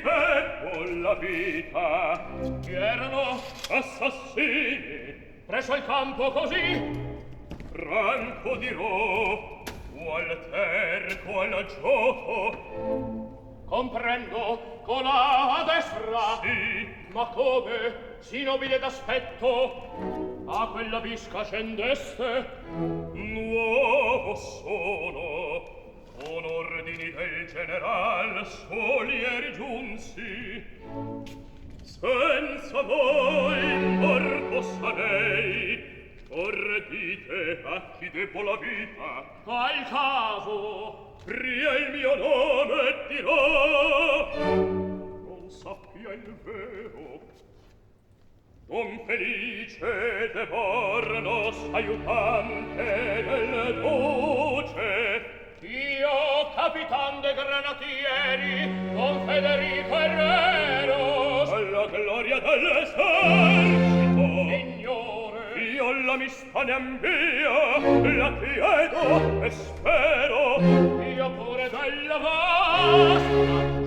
con la vita. Chi erano? Assassini. Presso il campo così? Franco dirò, qual terco al gioco. Comprendo, colà a destra. Sì. Ma come, si nobile d'aspetto, a quella visca scendeste? Nuovo sono, con ordini del general Solieri giunsi. Senza voi morto sarei. Ordite a chi debbo la vita. Al caso, Pria il mio nome dirò. Non sappia il vero. Don Felice de Bornos, aiutante del duce. io, capitan de granatieri, Don Federico Herreros. Alla gloria dell'esercito. Signore, io l'amistà ne ambia, la chiedo e spero. io pure della vostra